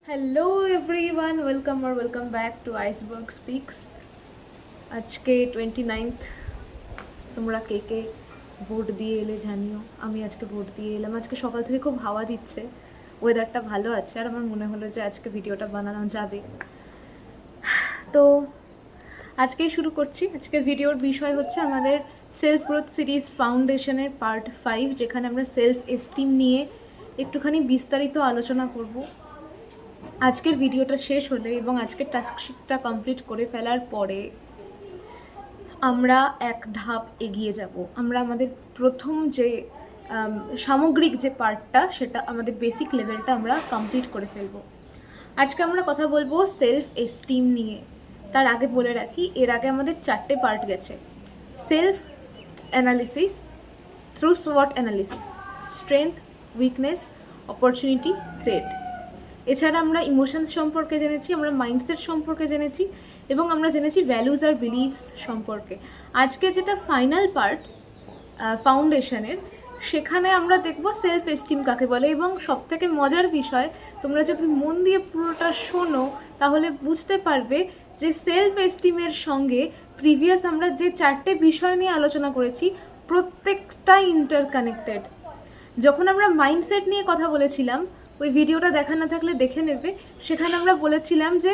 Hello everyone, welcome back to iceberg speaks. আজকে 29th। তোমরা কে কে vote দিয়ে এলে জানিও। আমি আজকে ভোট দিয়ে এলাম। আজকে সকাল থেকে খুব হাওয়া দিচ্ছে, ওয়েদারটা ভালো আছে, আর আমার মনে হলো যে আজকে ভিডিওটা বানানো যাবে। তো আজকেই শুরু করছি। আজকের ভিডিওর বিষয় হচ্ছে আমাদের সেলফ গ্রোথ সিরিজ ফাউন্ডেশনের পার্ট 5, যেখানে আমরা সেলফ এস্টিম নিয়ে একটুখানি বিস্তারিত আলোচনা করব। আজকের ভিডিওটা শেষ হলে এবং আজকের টাস্কশিটটা কমপ্লিট করে ফেলার পরে আমরা এক ধাপ এগিয়ে যাব। আমরা আমাদের প্রথম যে সামগ্রিক যে পার্টটা, সেটা আমাদের বেসিক লেভেলটা আমরা কমপ্লিট করে ফেলবো। আজকে আমরা কথা বলবো সেলফ এস্টিম নিয়ে। তার আগে বলে রাখি, এর আগে আমাদের 4টে পার্ট গেছে: self analysis through SWOT analysis, strength, weakness, opportunity, threat. এছাড়া আমরা ইমোশনস সম্পর্কে জেনেছি, আমরা মাইন্ডসেট সম্পর্কে জেনেছি, এবং আমরা জেনেছি ভ্যালুজ আর বিলিভস সম্পর্কে। আজকে যেটা ফাইনাল পার্ট ফাউন্ডেশনের, সেখানে আমরা দেখব সেলফ এস্টিম কাকে বলে। এবং সবথেকে মজার বিষয়, তোমরা যদি মন দিয়ে পুরোটা শোনো তাহলে বুঝতে পারবে যে সেলফ এস্টিমের সঙ্গে প্রিভিয়াস আমরা যে 4টে বিষয় নিয়ে আলোচনা করেছি, প্রত্যেকটা ইন্টারকানেক্টেড। যখন আমরা মাইন্ডসেট নিয়ে কথা বলেছিলাম, ওই ভিডিওটা দেখা না থাকলে দেখে নেবে, সেখানে আমরা বলেছিলাম যে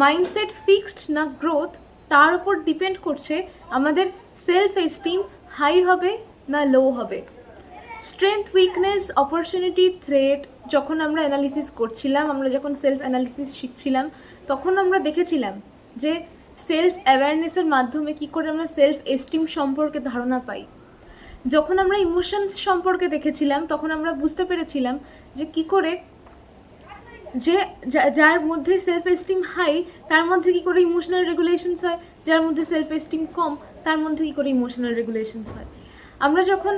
মাইন্ডসেট ফিক্সড না গ্রোথ, তার উপর ডিপেন্ড করছে আমাদের সেলফ এস্টিম হাই হবে না লো হবে। স্ট্রেংথ, উইকনেস, অপরচুনিটি, থ্রেট যখন আমরা অ্যানালিসিস করছিলাম, আমরা যখন সেলফ অ্যানালিসিস শিখছিলাম, তখন আমরা দেখেছিলাম যে সেলফ অ্যাওয়ারনেসের মাধ্যমে কী করে আমরা সেলফ এস্টিম সম্পর্কে ধারণা পাই। যখন আমরা ইমোশনস সম্পর্কে দেখেছিলাম, তখন আমরা বুঝতে পেরেছিলাম যে কী করে যে যার মধ্যে সেলফ এস্টিম হাই, তার মধ্যে কী করে ইমোশনাল রেগুলেশনস হয়, যার মধ্যে সেলফ এস্টিম কম, তার মধ্যে কী করে ইমোশনাল রেগুলেশনস হয়। আমরা যখন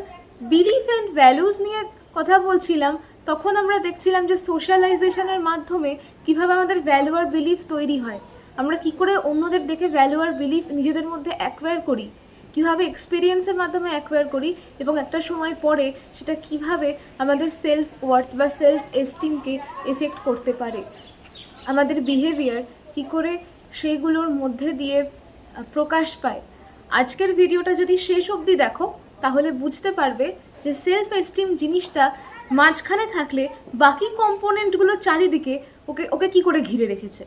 বিলিফ অ্যান্ড ভ্যালুজ নিয়ে কথা বলছিলাম, তখন আমরা দেখছিলাম যে সোশ্যালাইজেশনের মাধ্যমে কীভাবে আমাদের ভ্যালু আর বিলিফ তৈরি হয়, আমরা কী করে অন্যদের দেখে ভ্যালু আর বিলিফ নিজেদের মধ্যে অ্যাকোয়ার করি, কীভাবে এক্সপিরিয়েন্সের মাধ্যমে অ্যাকোয়ার করি, এবং একটা সময় পরে সেটা কিভাবে আমাদের সেলফ ওয়ার্থ বা সেলফ এস্টিমকে এফেক্ট করতে পারে। আমাদের বিহেভিয়ার কী করে সেইগুলোর মধ্যে দিয়ে প্রকাশ পায়। আজকের ভিডিওটা যদি শেষ অবধি দেখো তাহলে বুঝতে পারবে যে সেলফ এস্টিম জিনিসটা মাঝখানে থাকলে বাকি কম্পোনেন্টগুলো চারিদিকে ওকে ওকে কী করে ঘিরে রেখেছে।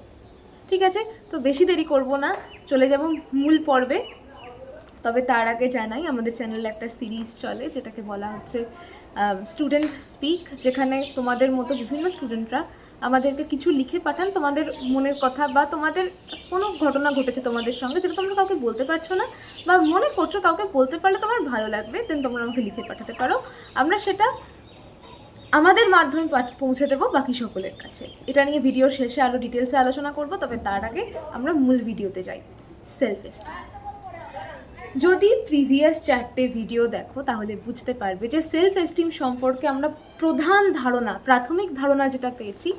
ঠিক আছে, তো বেশি দেরি করব না, চলে যাব মূল পর্বে। তবে তার আগে জানাই, আমাদের চ্যানেলে একটা সিরিজ চলে যেটাকে বলা হচ্ছে স্টুডেন্ট স্পিক, যেখানে তোমাদের মতো বিভিন্ন স্টুডেন্টরা আমাদেরকে কিছু লিখে পাঠান তোমাদের মনের কথা, বা তোমাদের কোনো ঘটনা ঘটেছে তোমাদের সঙ্গে যেটা তোমরা কাউকে বলতে পারছো না, বা মনে করছো কাউকে বলতে পারলে তোমার ভালো লাগবে, দেন তোমরা আমাকে লিখে পাঠাতে পারো। আমরা সেটা আমাদের মাধ্যমে পৌঁছে দেবো বাকি সকলের কাছে। এটা নিয়ে ভিডিওর শেষে আরও ডিটেলসে আলোচনা করব, তবে তার আগে আমরা মূল ভিডিওতে যাই। Self esteem. যদি প্রিভিয়াস 4টে ভিডিও দেখো তাহলে বুঝতে পারবে যে সেলফ এস্টিম সম্পর্কে আমরা প্রধান ধারণা, প্রাথমিক ধারণা যেটা পেয়েছি,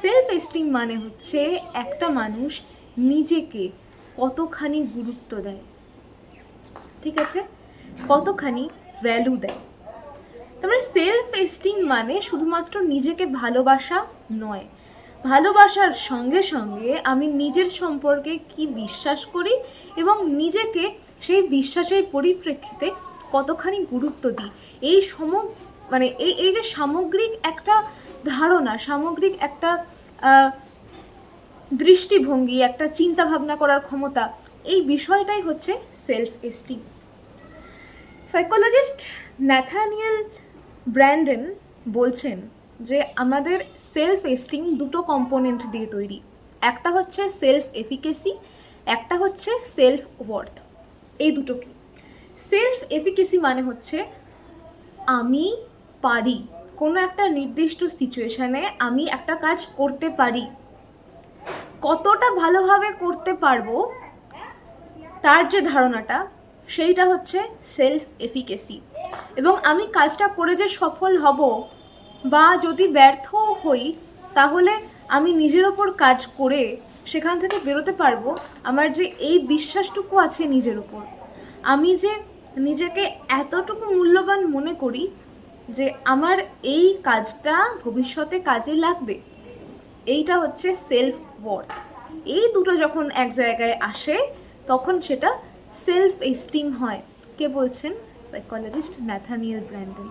সেলফ এস্টিম মানে হচ্ছে একটা মানুষ নিজেকে কতখানি গুরুত্ব দেয়, ঠিক আছে, কতখানি ভ্যালু দেয়। তারপরে সেলফ এস্টিম মানে শুধুমাত্র নিজেকে ভালোবাসা নয়, ভালোবাসার সঙ্গে সঙ্গে আমি নিজের সম্পর্কে কি বিশ্বাস করি এবং নিজেকে সেই বিশ্বাসের পরিপ্রেক্ষিতে কতখানি গুরুত্ব দিই। এই মানে এই যে সামগ্রিক একটা ধারণা, সামগ্রিক একটা দৃষ্টিভঙ্গি, একটা চিন্তা ভাবনা করার ক্ষমতা, এই বিষয়টাই হচ্ছে self esteem. Psychologist Nathaniel Branden বলছেন যে আমাদের সেলফ এস্টিম দুটো কম্পোনেন্ট দিয়ে তৈরি। একটা হচ্ছে সেলফ এফিকেসি, একটা হচ্ছে সেলফ ওয়ার্থ। এই দুটো কি? সেলফ এফিকেসি মানে হচ্ছে আমি পারি, কোনো একটা নির্দিষ্ট সিচুয়েশানে আমি একটা কাজ করতে পারি, কতটা ভালোভাবে করতে পারবো তার যে ধারণাটা, সেইটা হচ্ছে সেলফ এফিকেসি। এবং আমি কাজটা করে যে সফল হব বা যদি ব্যর্থ হই, তাহলে আমি নিজের ওপর কাজ করে সেখান থেকে বেরোতে পারবো। আমার যে এই বিশ্বাসটুকু আছে নিজের ওপর, আমি যে নিজেকে এতটুকু মূল্যবান মনে করি যে আমার এই কাজটা ভবিষ্যতে কাজে লাগবে, এইটা হচ্ছে সেলফ ওয়ার্থ। এই দুটো যখন এক জায়গায় আসে তখন সেটা সেলফ এস্টিম হয়। কে বলছেন? Psychologist Nathaniel Branden.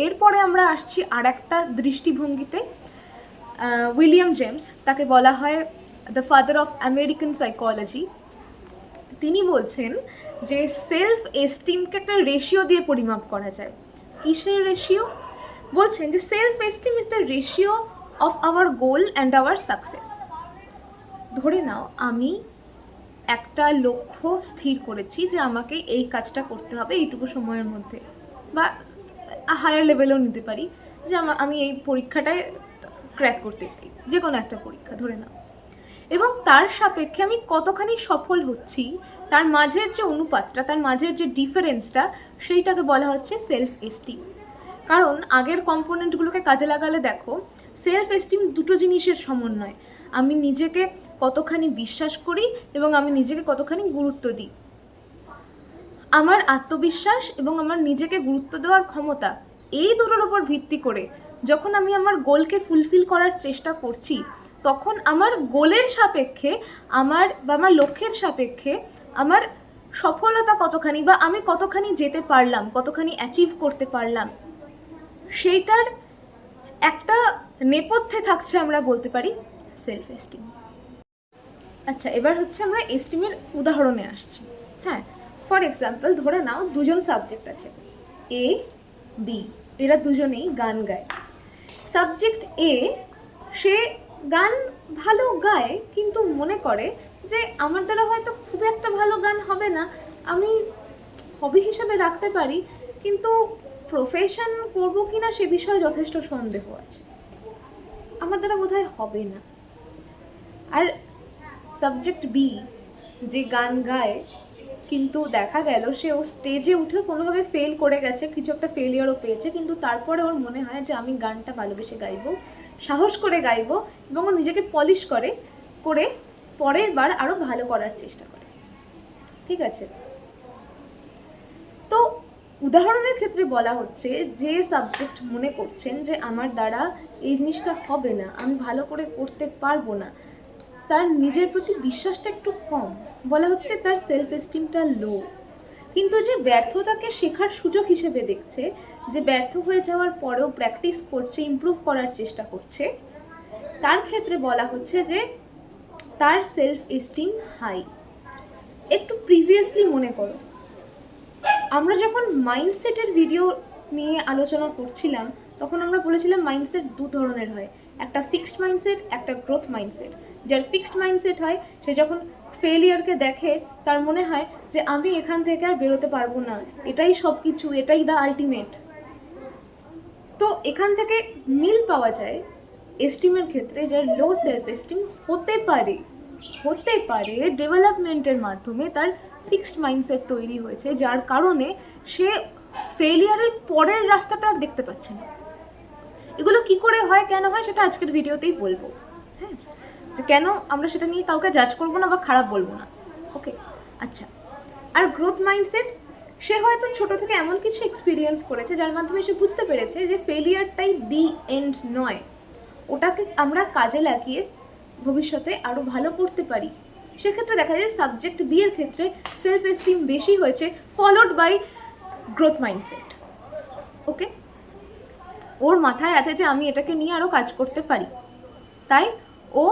এরপরে আমরা আসছি আর একটা দৃষ্টিভঙ্গিতে। উইলিয়াম জেমস, তাকে বলা হয় the father of American psychology. তিনি বলছেন যে সেলফ এস্টিমকে একটা রেশিও দিয়ে পরিমাপ করা যায়। কিসের রেশিও? বলছেন যে self esteem is the ratio of our goal and our success. ধরে নাও আমি একটা লক্ষ্য স্থির করেছি যে আমাকে এই কাজটা করতে হবে এইটুকু সময়ের মধ্যে, বা হায়ার লেভেলেও নিতে পারি যে আমি এই পরীক্ষাটায় ক্র্যাক করতে চাই, যে কোনো একটা পরীক্ষা ধরে নাও, এবং তার সাপেক্ষে আমি কতখানি সফল হচ্ছি, তার মাঝের যে অনুপাতটা, তার মাঝের যে ডিফারেন্সটা, সেইটাকে বলা হচ্ছে সেলফ এস্টিম। কারণ আগের কম্পোনেন্টগুলোকে কাজে লাগালে দেখো, সেলফ এস্টিম দুটো জিনিসের সমন্বয়। আমি নিজেকে কতখানি বিশ্বাস করি এবং আমি নিজেকে কতখানি গুরুত্ব দিই। আমার আত্মবিশ্বাস এবং আমার নিজেকে গুরুত্ব দেওয়ার ক্ষমতা, এই দুটোর ওপর ভিত্তি করে যখন আমি আমার গোলকে ফুলফিল করার চেষ্টা করছি, তখন আমার গোলের সাপেক্ষে আমার লক্ষ্যের সাপেক্ষে আমার সফলতা কতখানি, বা আমি কতখানি যেতে পারলাম, কতখানি অ্যাচিভ করতে পারলাম, সেইটার একটা নেপথ্যে থাকছে আমরা বলতে পারি সেলফ এস্টিম। আচ্ছা, এবার হচ্ছে আমরা এস্টিমের উদাহরণে আসছি। হ্যাঁ, ফর এক্সাম্পল ধরে নাও দুজন সাবজেক্ট আছে, এ বি, এরা দুজনেই গান গায়। সাবজেক্ট এ, সে গান ভালো গায় কিন্তু মনে করে যে আমার দ্বারা হয়তো খুব একটা ভালো গান হবে না, আমি হবি হিসাবে রাখতে পারি, কিন্তু প্রফেশন করব কি না সে বিষয়ে যথেষ্ট সন্দেহ আছে, আমার দ্বারা বোধহয় হবে না। আর সাবজেক্ট বি, যে গান গায় কিন্তু দেখা গেল সে ও স্টেজে উঠে কোনোভাবে ফেল করে গেছে, কিছু একটা ফেলিয়ারও পেয়েছে, কিন্তু তারপরে ওর মনে হয় যে আমি গানটা ভালোবেসে গাইবো, সাহস করে গাইবো, এবং ও নিজেকে পলিশ করে পরের বার আরও ভালো করার চেষ্টা করে। ঠিক আছে, তো উদাহরণের ক্ষেত্রে বলা হচ্ছে যে সাবজেক্ট মনে করছেন যে আমার দ্বারা এই জিনিসটা হবে না, আমি ভালো করে করতে পারবো না, তার নিজের প্রতি বিশ্বাসটা একটু কম, বলা হচ্ছে তার সেলফ এস্টিমটা লো। কিন্তু যে ব্যর্থতাকে শেখার সুযোগ হিসেবে দেখছে, যে ব্যর্থ হয়ে যাওয়ার পরেও প্র্যাকটিস করছে, ইমপ্রুভ করার চেষ্টা করছে, তার ক্ষেত্রে বলা হচ্ছে যে তার সেলফ এস্টিম হাই। একটু প্রিভিয়াসলি মনে করো, আমরা যখন মাইন্ডসেটের ভিডিও নিয়ে আলোচনা করছিলাম তখন আমরা বলেছিলাম মাইন্ডসেট দু ধরনের হয়, একটা ফিক্সড মাইন্ডসেট, একটা গ্রোথ মাইন্ডসেট। যার ফিক্সড মাইন্ডসেট হয় সে যখন ফেলিয়ারকে দেখে তার মনে হয় যে আমি এখান থেকে আর বেরোতে পারবো না, এটাই সব কিছু, এটাই দ্য আলটিমেট। তো এখান থেকে মিল পাওয়া যায় এস্টিমের ক্ষেত্রে, যার লো সেলফ এস্টিম হতে পারে ডেভেলপমেন্টের মাধ্যমে তার ফিক্সড মাইন্ডসেট তৈরি হয়েছে, যার কারণে সে ফেলিয়ারের পরের রাস্তাটা আর দেখতে পাচ্ছে না। এগুলো কি করে হয়, কেন হয়, সেটা আজকের ভিডিওতেই বলবো। হ্যাঁ, যে কেন আমরা সেটা নিয়ে কাউকে জাজ করবো না বা খারাপ বলবো না। ওকে, আচ্ছা। আর গ্রোথ মাইন্ডসেট, সে হয়তো ছোট থেকে এমন কিছু এক্সপিরিয়েন্স করেছে যার মাধ্যমে সে বুঝতে পেরেছে যে ফেলিয়ারটাই দি এন্ড নয়, ওটাকে আমরা কাজে লাগিয়ে ভবিষ্যতে আরও ভালো করতে পারি। সেক্ষেত্রে দেখা যায় সাবজেক্ট বি এর ক্ষেত্রে সেলফ এস্টিম বেশি হয়েছে, ফলোড বাই গ্রোথ মাইন্ডসেট। ওকে, ওর মাথায় আছে যে আমি এটাকে নিয়ে আরও কাজ করতে পারি, তাই ও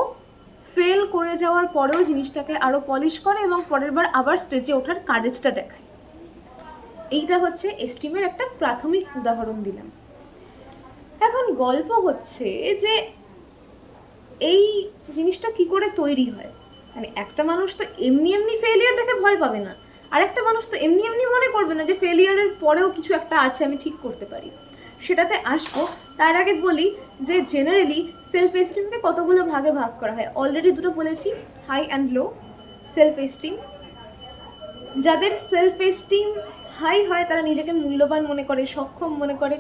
ফেল করে যাওয়ার পরেও জিনিসটাকে আরও পলিশ করে এবং পরের বার আবার স্টেজে ওঠার কারেজটা দেখায়। এইটা হচ্ছে এস্টিমের একটা প্রাথমিক উদাহরণ দিলাম। এখন গল্প হচ্ছে যে এই জিনিসটা কি করে তৈরি হয়। মানে একটা মানুষ তো এমনি এমনি ফেলিয়ার দেখে ভয় পাবে না, আর একটা মানুষ তো এমনি এমনি মনে করবে না যে ফেলিয়ারের পরেও কিছু একটা আছে, আমি ঠিক করতে পারি। সেটাতে আসবো, তার আগে বলি যে জেনারেলি সেলফ এস্টিমকে কতগুলো ভাগে ভাগ করা হয়। অলরেডি দুটো বলেছি, high and low self esteem. যাদের সেলফ এস্টিম হাই হয় তারা নিজেকে মূল্যবান মনে করে, সক্ষম মনে করে,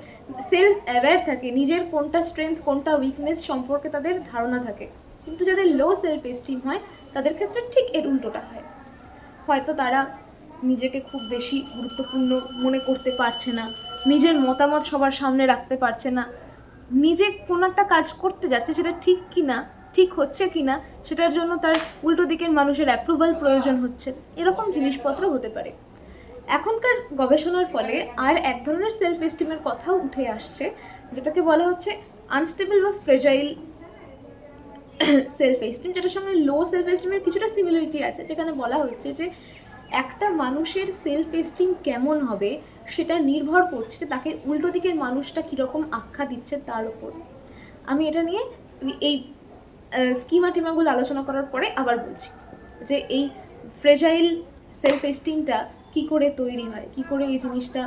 সেলফ অ্যাওয়্যার থাকে, নিজের কোনটা স্ট্রেংথ কোনটা উইকনেস সম্পর্কে তাদের ধারণা থাকে। কিন্তু যাদের লো সেলফ এস্টিম হয় তাদের ক্ষেত্রে ঠিক এর উল্টোটা হয়। হয়তো তারা নিজেকে খুব বেশি গুরুত্বপূর্ণ মনে করতে পারছে না, নিজের মতামত সবার সামনে রাখতে পারছে না, নিজে কোনো একটা কাজ করতে যাচ্ছে সেটা ঠিক কি না ঠিক হচ্ছে কি না সেটার জন্য তার উল্টো দিকের মানুষের অ্যাপ্রুভাল প্রয়োজন হচ্ছে, এরকম জিনিসপত্র হতে পারে। এখনকার গবেষণার ফলে আর এক ধরনের সেলফ এস্টিমের কথাও উঠে আসছে, যেটাকে বলা হচ্ছে আনস্টেবল বা ফ্রেজাইল সেলফ এস্টিম, যেটার সঙ্গে লো সেলফ এস্টিমের কিছুটা সিমিলারিটি আছে, যেখানে বলা হচ্ছে যে একটা মানুষের সেলফ এস্টিম কেমন হবে সেটা নির্ভর করছে তাকে উল্টো দিকের মানুষটা কীরকম আখ্যা দিচ্ছে তার উপর। আমি এটা নিয়ে এই স্কিমা টিমাগুলো আলোচনা করার পরে আবার বলছি যে এই ফ্রেজাইল সেলফ এস্টিমটা কী করে তৈরি হয়, কী করে এই জিনিসটা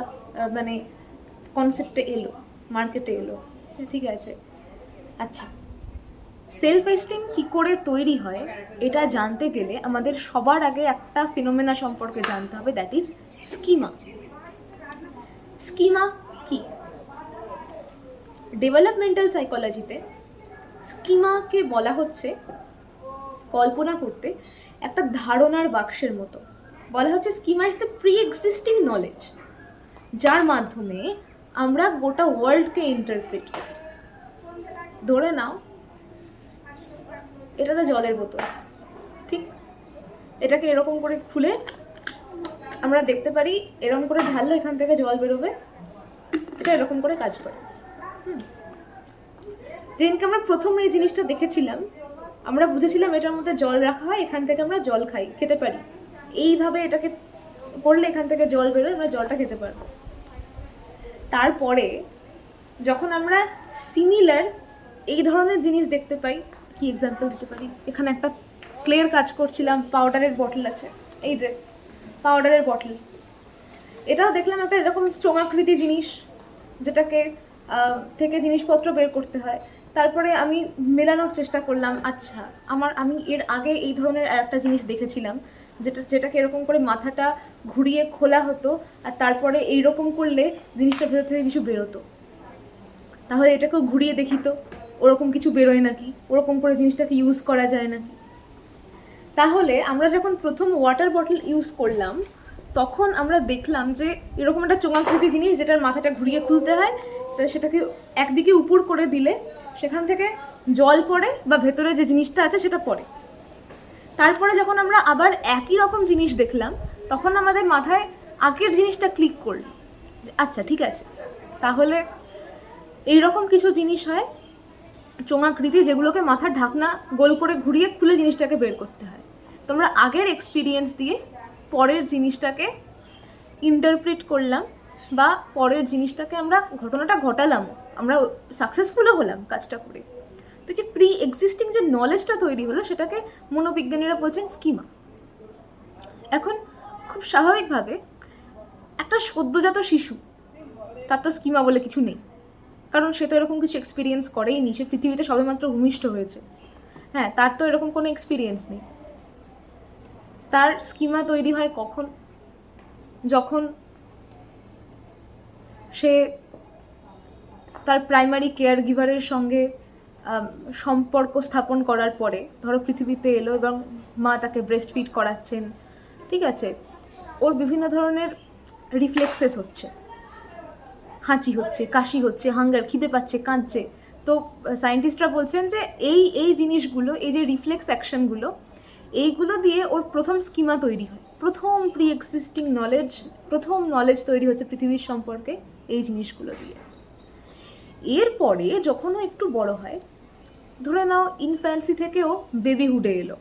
মানে কনসেপ্টে এলো, মার্কেটে এলো, ঠিক আছে। আচ্ছা, সেলফ এস্টিম কী করে তৈরি হয় এটা জানতে গেলে আমাদের সবার আগে একটা ফিনোমেনা সম্পর্কে জানতে হবে, দ্যাট ইজ স্কিমা। স্কিমা কি? ডেভেলপমেন্টাল সাইকোলজিতে স্কিমাকে বলা হচ্ছে, কল্পনা করতে, একটা ধারণার বাক্সের মতো। বলা হচ্ছে schema is the pre existing knowledge, যার মাধ্যমে আমরা গোটা ওয়ার্ল্ডকে ইন্টারপ্রিট করি। ধরে নাও এটা একটা জলের বোতল, ঠিক? এটাকে এরকম করে খুলে আমরা দেখতে পারি, এরকম করে ঢাললে এখান থেকে জল বেরোবে, এটা এরকম করে কাজ করে। যেদিনকে আমরা প্রথম এই জিনিসটা দেখেছিলাম, আমরা বুঝেছিলাম এটার মধ্যে জল রাখা হয়, এখান থেকে আমরা জল খেতে পারি, এইভাবে এটাকে করলে এখান থেকে জল বেরোয়, আমরা জলটা খেতে পারবো। তারপরে যখন আমরা সিমিলার এই ধরনের জিনিস দেখতে পাই, কি এক্সাম্পল দিতে পারি, এখানে একটা ক্লের কাজ করছিলাম, পাউডারের বটল আছে, এই যে পাউডারের বটল, এটাও দেখলাম একটা এরকম চোঙাকৃতি জিনিস, যেটাকে থেকে জিনিসপত্র বের করতে হয়। তারপরে আমি মেলানোর চেষ্টা করলাম, আচ্ছা আমি এর আগে এই ধরনের একটা জিনিস দেখেছিলাম, যেটাকে এরকম করে মাথাটা ঘুরিয়ে খোলা হতো, আর তারপরে এইরকম করলে জিনিসটা ভেতর থেকে কিছু বেরোতো। তাহলে এটাকেও ঘুরিয়ে দেখি তো ওরকম কিছু বেরোয় নাকি, ওরকম করে জিনিসটাকে ইউজ করা যায় নাকি। তাহলে আমরা যখন প্রথম ওয়াটার বটল ইউজ করলাম, তখন আমরা দেখলাম যে এরকম একটা চোঙাকৃতি জিনিস, যেটার মাথাটা ঘুরিয়ে খুলতে হয়, তো সেটাকে একদিকে উপর করে দিলে সেখান থেকে জল পড়ে বা ভেতরে যে জিনিসটা আছে সেটা পড়ে। তারপরে যখন আমরা আবার একই রকম জিনিস দেখলাম, তখন আমাদের মাথায় আগের জিনিসটা ক্লিক করল যে আচ্ছা ঠিক আছে, তাহলে এইরকম কিছু জিনিস হয় চোঙাকৃতি, যেগুলোকে মাথার ঢাকনা গোল করে ঘুরিয়ে খুলে জিনিসটাকে বের করতে হয়। তোমরা আগের এক্সপিরিয়েন্স দিয়ে পরের জিনিসটাকে ইন্টারপ্রিট করলাম, বা পরের জিনিসটাকে আমরা ঘটনাটা ঘটালাম, আমরা সাকসেসফুলও হলাম কাজটা করে। তো যে প্রি এক্সিস্টিং যে নলেজটা তৈরি হলো, সেটাকে মনোবিজ্ঞানীরা বলছেন স্কিমা। এখন খুব স্বাভাবিকভাবে একটা সদ্যজাত শিশু, তার তো স্কিমা বলে কিছু নেই, কারণ সে তো এরকম কিছু এক্সপিরিয়েন্স করেইনি, সে পৃথিবীতে সবেমাত্র ভূমিষ্ঠ হয়েছে। হ্যাঁ, তার তো এরকম কোনো এক্সপিরিয়েন্স নেই। তার স্কিমা তৈরি হয় কখন? যখন সে তার প্রাইমারি কেয়ার গিভারের সঙ্গে সম্পর্ক স্থাপন করার পরে, ধরো পৃথিবীতে এলো এবং মা তাকে ব্রেস্ট ফিড করাচ্ছেন, ঠিক আছে, ওর বিভিন্ন ধরনের রিফ্লেক্সেস হচ্ছে, হাঁচি হচ্ছে, কাশি হচ্ছে, হাঙ্গার, খিদে পাচ্ছে, কাঁদছে। তো সায়েন্টিস্টরা বলছেন যে এই জিনিসগুলো, এই যে রিফ্লেক্স অ্যাকশনগুলো, এইগুলো দিয়ে ওর প্রথম স্কিমা তৈরি হয়, প্রথম প্রি এক্সিস্টিং নলেজ, প্রথম নলেজ তৈরি হচ্ছে পৃথিবীর সম্পর্কে এই জিনিসগুলো দিয়ে। এরপরে যখন ও একটু বড় হয়, ধরে নাও ইনফ্যান্সি থেকেও বেবিহুডে এলো,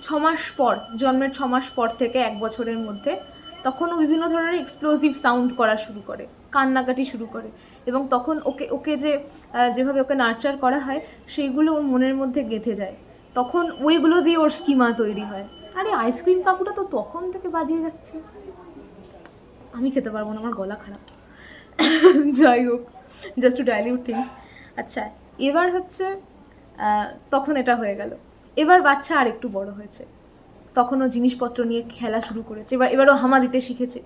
6 মাস পর, জন্মের 6 মাস পর থেকে 1 বছরের মধ্যে, তখন ও বিভিন্ন ধরনের এক্সপ্লোসিভ সাউন্ড করা শুরু করে, কান্নাকাটি শুরু করে, এবং তখন ওকে যেভাবে ওকে নার্চার করা হয় সেইগুলো ওর মনের মধ্যে গেঁথে যায়। তখন ওইগুলো দিয়ে ওর স্কিমা তৈরি হয়। আরে আইসক্রিম কাকুটা তো তখন থেকে বাজিয়ে যাচ্ছে, আমি খেতে পারবো না, আমার গলা খারাপ। যাই হোক, জাস্ট টু ডাইলিউট থিংস। আচ্ছা, এবার হচ্ছে তখন এটা হয়ে গেল। এবার বাচ্চা আর একটু বড় হয়েছে, তখনও জিনিসপত্র নিয়ে খেলা শুরু করেছে, এবারও হামা দিতে শিখেছে।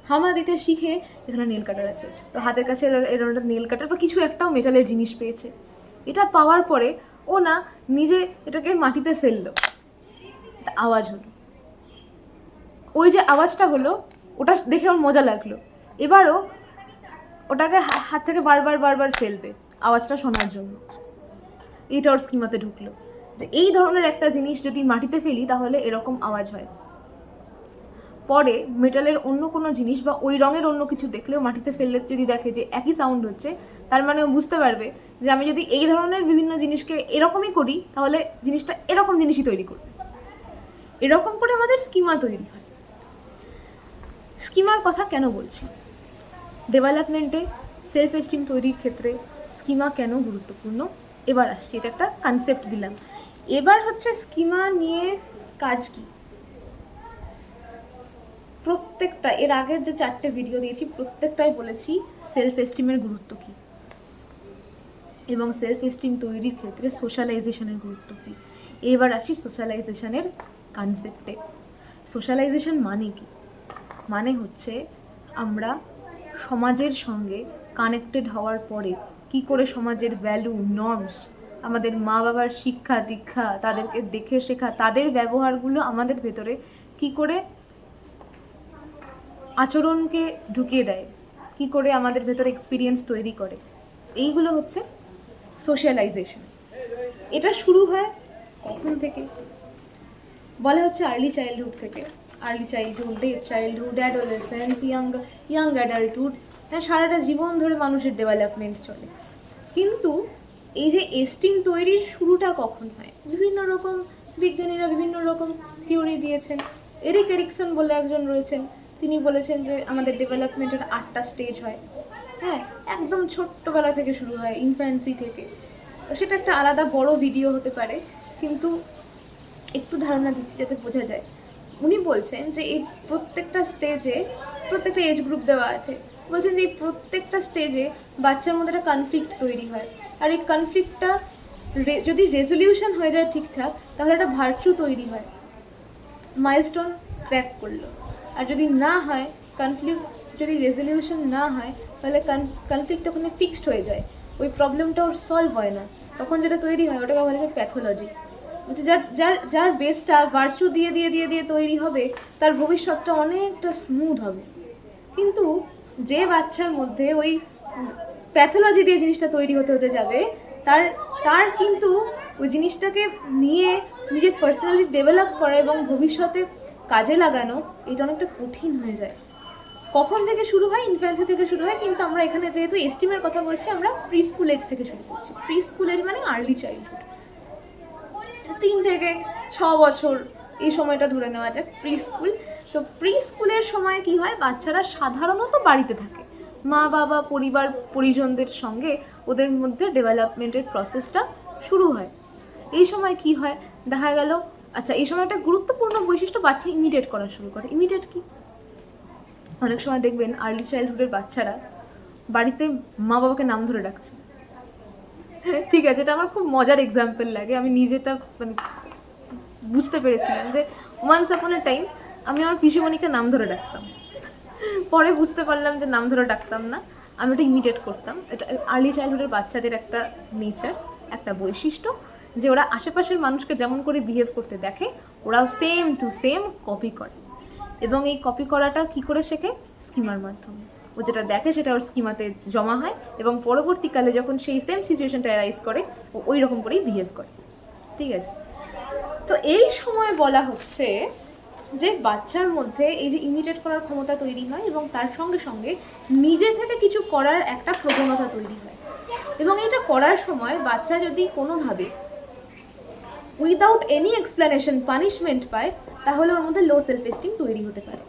হামা দিতে শিখে এখানে নেল কাটার আছে, তো হাতের কাছে এরকম একটা নেল কাটার বা কিছু একটাও মেটালের জিনিস পেয়েছে। এটা পাওয়ার পরে ও না নিজে এটাকে মাটিতে ফেললো, আওয়াজ হলো, ওই যে আওয়াজটা হলো ওটা দেখে ওর মজা লাগলো, এবারও ওটাকে হাত থেকে বারবার ফেলবে, আওয়াজটা শোনার জন্য। এইটা ওর স্কিমাতে ঢুকলো যে এই ধরনের একটা জিনিস যদি মাটিতে ফেলি তাহলে এরকম আওয়াজ হয়। পরে মেটালের অন্য কোনো জিনিস বা ওই রঙের অন্য কিছু দেখলেও মাটিতে ফেললে যদি দেখে যে একই সাউন্ড হচ্ছে, তার মানে ও বুঝতে পারবে যে আমি যদি এই ধরনের বিভিন্ন জিনিসকে এরকমই করি তাহলে জিনিসটা এরকম জিনিসই তৈরি করবে। এরকম করে আমাদের স্কিমা তৈরি হয়। স্কিমার কথা কেন বলছি? ডেভেলপমেন্টে সেলফ এস্টিম তৈরির ক্ষেত্রে স্কিমা কেন গুরুত্বপূর্ণ এবার আসছি। এটা একটা কনসেপ্ট দিলাম। এবার হচ্ছে স্কিমা নিয়ে কাজ কি। প্রত্যেকটা এর আগের যে 4টে ভিডিও দিয়েছি প্রত্যেকটাই বলেছি সেলফ এস্টিমের গুরুত্ব কী এবং সেলফ এস্টিম তৈরির ক্ষেত্রে সোশ্যালাইজেশনের গুরুত্ব কী। এবার আসি সোশ্যালাইজেশনের কনসেপ্টে। সোশ্যালাইজেশন মানে কি? মানে হচ্ছে আমরা সমাজের সঙ্গে কানেক্টেড হওয়ার পরে কি করে সমাজের ভ্যালু, নর্মস, আমাদের মা বাবার শিক্ষা দীক্ষা, তাদেরকে দেখে শেখা, তাদের ব্যবহারগুলো আমাদের ভেতরে কি করে আচরণকে ঢুকিয়ে দেয়, কি করে আমাদের ভেতরে এক্সপিরিয়েন্স তৈরি করে, এইগুলো হচ্ছে সোশ্যালাইজেশন। এটা শুরু হয় কখন থেকে? বলা হচ্ছে আর্লি চাইল্ডহুড থেকে। Early childhood, late childhood, adolescence, young adulthood, হ্যাঁ, সারাটা জীবন ধরে মানুষের ডেভেলপমেন্ট চলে। কিন্তু এই যে এস্টিম তৈরির শুরুটা কখন হয়? বিভিন্ন রকম বিজ্ঞানীরা বিভিন্ন রকম থিওরি দিয়েছেন। এরিক এরিকসন বলে একজন রয়েছেন, তিনি বলেছেন যে আমাদের ডেভেলপমেন্টের 8টা স্টেজ হয়। হ্যাঁ, একদম ছোট্টবেলা থেকে শুরু হয়, ইনফ্যান্সি থেকে। সেটা একটা আলাদা বড় ভিডিও হতে পারে, কিন্তু একটু ধারণা দিচ্ছি যাতে বোঝা যায়। উনি বলছেন যে এই প্রত্যেকটা স্টেজে প্রত্যেকটা এজ গ্রুপ দেওয়া আছে। বলছেন যে এই প্রত্যেকটা স্টেজে বাচ্চার মধ্যে একটা কনফ্লিক্ট তৈরি হয়, আর এই কনফ্লিক্টটা যদি রেজলিউশন হয়ে যায় ঠিকঠাক তাহলে একটা ভার্চু তৈরি হয়, মাইলস্টোন ক্র্যাক করলো। আর যদি না হয়, কনফ্লিক্ট যদি রেজলিউশন না হয় তাহলে কনফ্লিক্ট ওখানে ফিক্সড হয়ে যায়, ওই প্রবলেমটা ওর সলভ হয় না। তখন যেটা তৈরি হয় ওটাকে বলা যায় প্যাথোলজি। বলছে যার যার যার বেসটা ভার্চু দিয়ে দিয়ে দিয়ে দিয়ে তৈরি হবে তার ভবিষ্যৎটা অনেকটা স্মুথ হবে। কিন্তু যে বাচ্চার মধ্যে ওই প্যাথোলজি দিয়ে জিনিসটা তৈরি হতে হতে যাবে, তার তার কিন্তু ওই জিনিসটাকে নিয়ে নিজের পার্সোনালি ডেভেলপ করা এবং ভবিষ্যতে কাজে লাগানো এটা অনেকটা কঠিন হয়ে যায়। কখন থেকে শুরু হয়? ইনফ্যান্সি থেকে শুরু হয়, কিন্তু আমরা এখানে যেহেতু এস্টিমের কথা বলছি আমরা প্রি স্কুল এজ থেকে শুরু করছি। প্রি স্কুল এজ মানে আর্লি চাইল্ডহুড, 3 থেকে 6 বছর এই সময়টা ধরে নেওয়া যাক প্রি স্কুল। তো প্রি স্কুলের সময় কি হয়? বাচ্চারা সাধারণত বাড়িতে থাকে, মা বাবা পরিবার পরিজনদের সঙ্গে ওদের মধ্যে ডেভেলপমেন্টের প্রসেসটা শুরু হয়। এই সময় কি হয় দেখা গেল, আচ্ছা এই সময় একটা গুরুত্বপূর্ণ বৈশিষ্ট্য, বাচ্চা ইমিটেট করা শুরু করে। ইমিটেট কি? অনেক সময় দেখবেন আর্লি চাইল্ডহুডের বাচ্চারা বাড়িতে মা বাবাকে নাম ধরে ডাকছে। ঠিক আছে, এটা আমার খুব মজার এক্সাম্পল লাগে, আমি নিজেটা মানে বুঝতে পেরেছিলাম যে ওয়ান্স আপন এ টাইম আমি আমার পিসিমণিকে নাম ধরে ডাকতাম, পরে বুঝতে পারলাম যে নাম ধরে ডাকতাম না, আমি ওটা ইমিটেট করতাম। এটা আর্লি চাইল্ডহুডের বাচ্চাদের একটা নেচার, একটা বৈশিষ্ট্য, যে ওরা আশেপাশের মানুষকে যেমন করে বিহেভ করতে দেখে ওরাও সেম টু সেম কপি করে। এবং এই কপি করাটা কি করে শেখে? স্কিমার মাধ্যমে। ও যেটা দেখে সেটা ওর স্কিমাতে জমা হয় এবং পরবর্তীকালে যখন সেই সেম সিচুয়েশনটা অ্যারাইজ করে ও ওই রকম করেই বিহেভ করে। ঠিক আছে, তো এই সময় বলা হচ্ছে যে বাচ্চার মধ্যে এই যে ইমিটেট করার ক্ষমতা তৈরি হয় এবং তার সঙ্গে সঙ্গে নিজে থেকে কিছু করার একটা প্রবণতা তৈরি হয়। এবং এটা করার সময় বাচ্চা যদি কোনোভাবে উইদাউট এনি এক্সপ্লেনেশন পানিশমেন্ট পায় তাহলে ওর মধ্যে লো সেলফ এস্টিম তৈরি হতে পারে।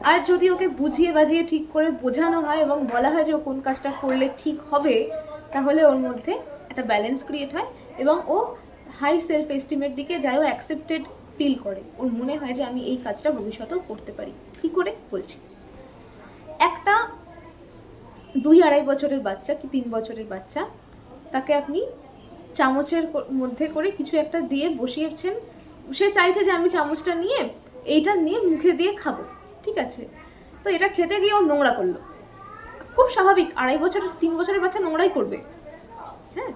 আর যদি ওকে বুঝিয়ে বাজিয়ে ঠিক করে বোঝানো হয় এবং বলা হয় যে ও কোন কাজটা করলে ঠিক হবে, তাহলে ওর মধ্যে একটা ব্যালেন্স ক্রিয়েট হয় এবং ও হাই সেলফ এস্টিমের দিকে যায়, ও অ্যাকসেপ্টেড ফিল করে, ওর মনে হয় যে আমি এই কাজটা ভবিষ্যতেও করতে পারি। কী করে বলছি, একটা 2-2.5 বছরের বাচ্চা কি 3 বছরের বাচ্চা, তাকে আপনি চামচের মধ্যে করে কিছু একটা দিয়ে বসিয়েছেন, সে চাইছে যে আমি চামচটা নিয়ে এইটা নিয়ে মুখে দিয়ে খাবো। ঠিক আছে, তো এটা খেতে গিয়ে ও নোংরা করলো, খুব স্বাভাবিক, 2.5 বছরের 3 বছরের বাচ্চা নোংরাই করবে। হ্যাঁ,